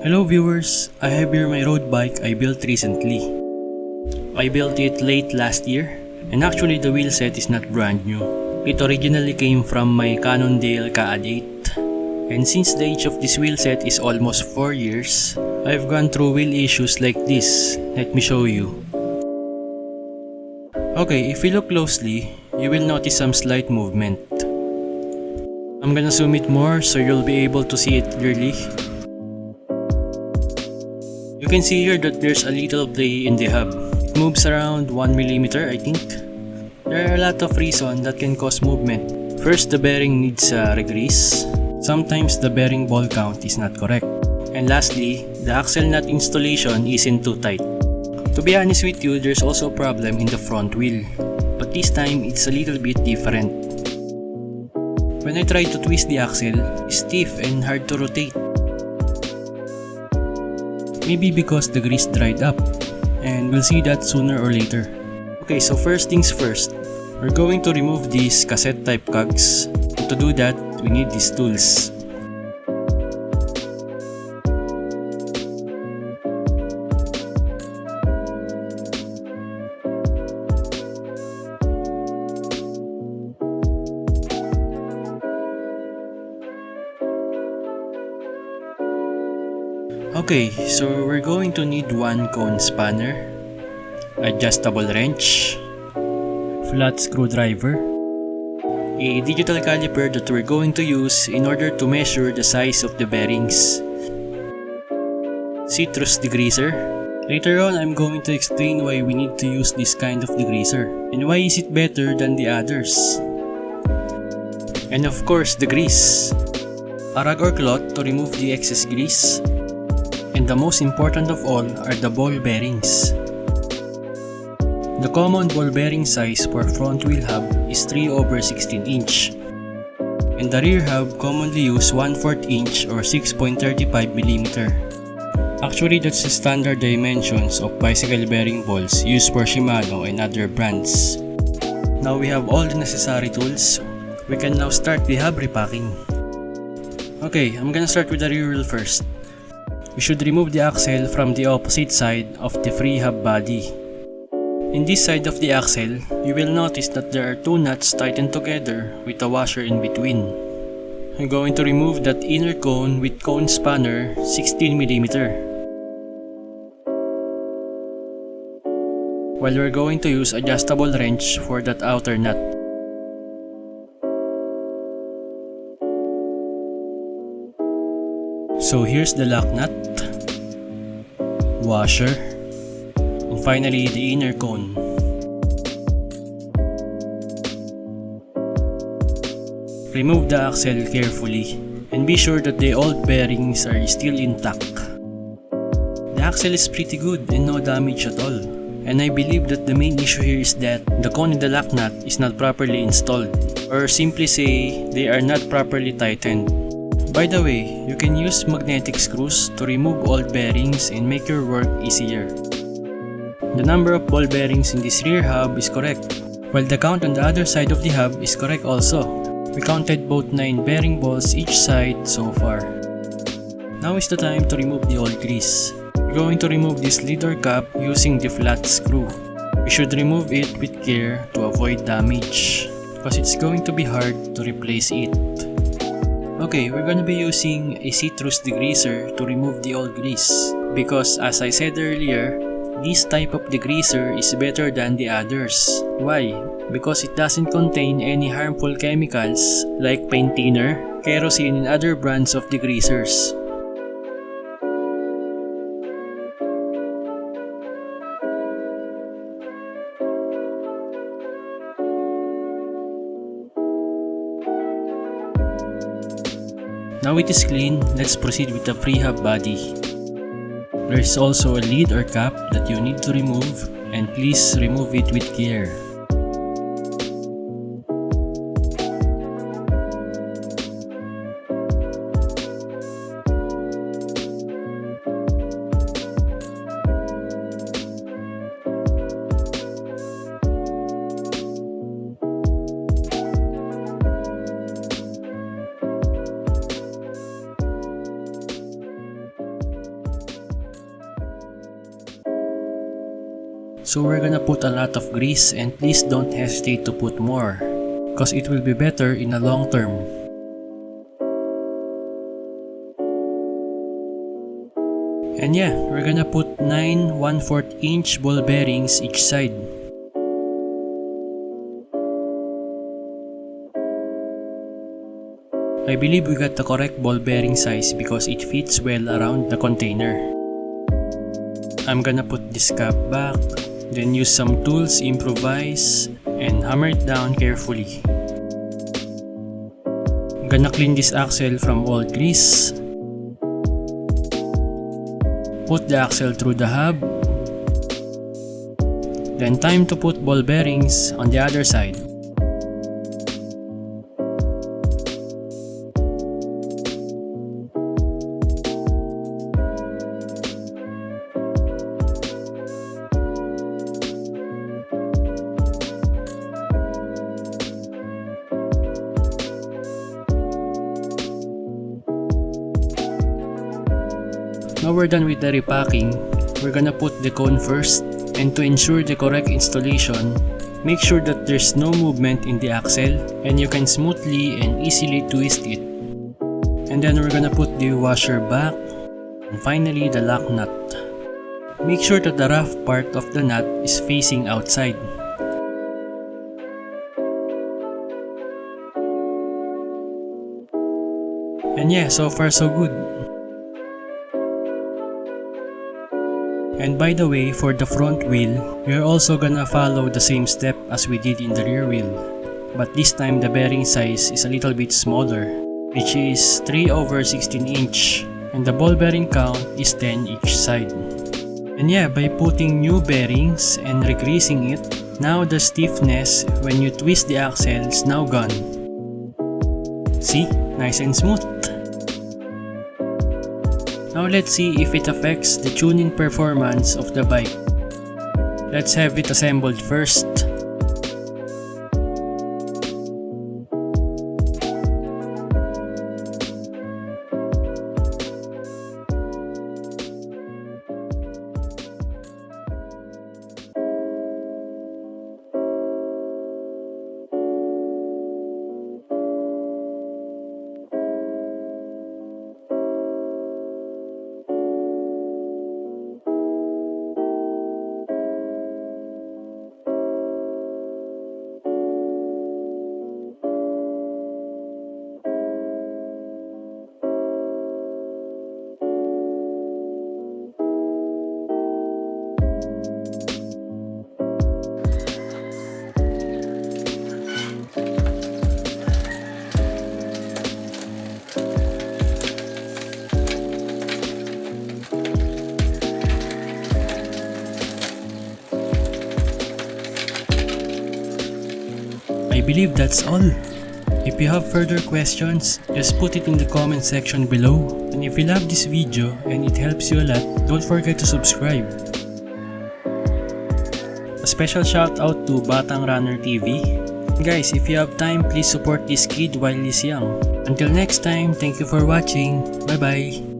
Hello viewers, I have here my road bike I built recently. I built it late last year, and actually the wheel set is not brand new. It originally came from my Cannondale Ka-Ad 8. And since the age of this wheel set is almost 4 years, I've gone through wheel issues like this. Let me show you. Okay, if you look closely, you will notice some slight movement. I'm gonna zoom it more so you'll be able to see it clearly. You can see here that there's a little play in the hub. It moves around 1mm I think. There are a lot of reasons that can cause movement. First, the bearing needs a regrease. Sometimes the bearing ball count is not correct. And lastly, the axle nut installation isn't too tight. To be honest with you, there's also a problem in the front wheel. But this time, it's a little bit different. When I try to twist the axle, it's stiff and hard to rotate. Maybe because the grease dried up, and we'll see that sooner or later. Okay, so first things first, we're going to remove these cassette type cogs. To do that, we need these tools. Okay, so we're going to need one cone spanner, adjustable wrench, flat screwdriver, a digital caliper that we're going to use in order to measure the size of the bearings, citrus degreaser. Later on, I'm going to explain why we need to use this kind of degreaser and why is it better than the others. And of course, the grease, a rag or cloth to remove the excess grease. And the most important of all are the ball bearings. The common ball bearing size for front wheel hub is 3/16 inch. And the rear hub commonly use 1/4 inch or 6.35mm. Actually, that's the standard dimensions of bicycle bearing balls used for Shimano and other brands. Now we have all the necessary tools. We can now start the hub repacking. Okay, I'm gonna start with the rear wheel first. We should remove the axle from the opposite side of the free hub body. In this side of the axle, you will notice that there are two nuts tightened together with a washer in between. I'm going to remove that inner cone with cone spanner 16mm. While we're going to use adjustable wrench for that outer nut. So here's the lock nut, washer, and finally the inner cone. Remove the axle carefully and be sure that the old bearings are still intact. The axle is pretty good and no damage at all. And I believe that the main issue here is that the cone in the lock nut is not properly installed, or simply say they are not properly tightened. By the way, you can use magnetic screws to remove old bearings and make your work easier. The number of ball bearings in this rear hub is correct, while the count on the other side of the hub is correct also. We counted both 9 bearing balls each side so far. Now is the time to remove the old grease. We're going to remove this lid or cap using the flat screw. We should remove it with care to avoid damage, because it's going to be hard to replace it. Okay, we're gonna be using a citrus degreaser to remove the old grease because, as I said earlier, this type of degreaser is better than the others. Why? Because it doesn't contain any harmful chemicals like paint thinner, kerosene, and other brands of degreasers. Now it is clean, let's proceed with the free hub body. There is also a lid or cap that you need to remove, and please remove it with care. So we're gonna put a lot of grease, and please don't hesitate to put more, cause it will be better in the long term. And yeah, we're gonna put 9 1/4 inch ball bearings each side. I believe we got the correct ball bearing size because it fits well around the container. I'm gonna put this cap back, then use some tools, improvise, and hammer it down carefully. I'm gonna clean this axle from all grease. Put the axle through the hub. Then time to put ball bearings on the other side. Now we're done with the repacking, we're gonna put the cone first, and to ensure the correct installation, make sure that there's no movement in the axle and you can smoothly and easily twist it. And then we're gonna put the washer back, and finally the lock nut. Make sure that the rough part of the nut is facing outside. And yeah, so far so good. And by the way, for the front wheel, we are also gonna follow the same step as we did in the rear wheel. But this time the bearing size is a little bit smaller, which is 3/16 inch, and the ball bearing count is 10 each side. And yeah, by putting new bearings and regreasing it, now the stiffness when you twist the axle is now gone. See? Nice and smooth. Now let's see if it affects the tuning performance of the bike. Let's have it assembled first. I believe that's all. If you have further questions, just put it in the comment section below. And if you love this video and it helps you a lot, don't forget to subscribe. A special shout out to Batang Runner TV. Guys, if you have time, please support this kid while he's young. Until next time, thank you for watching. Bye bye.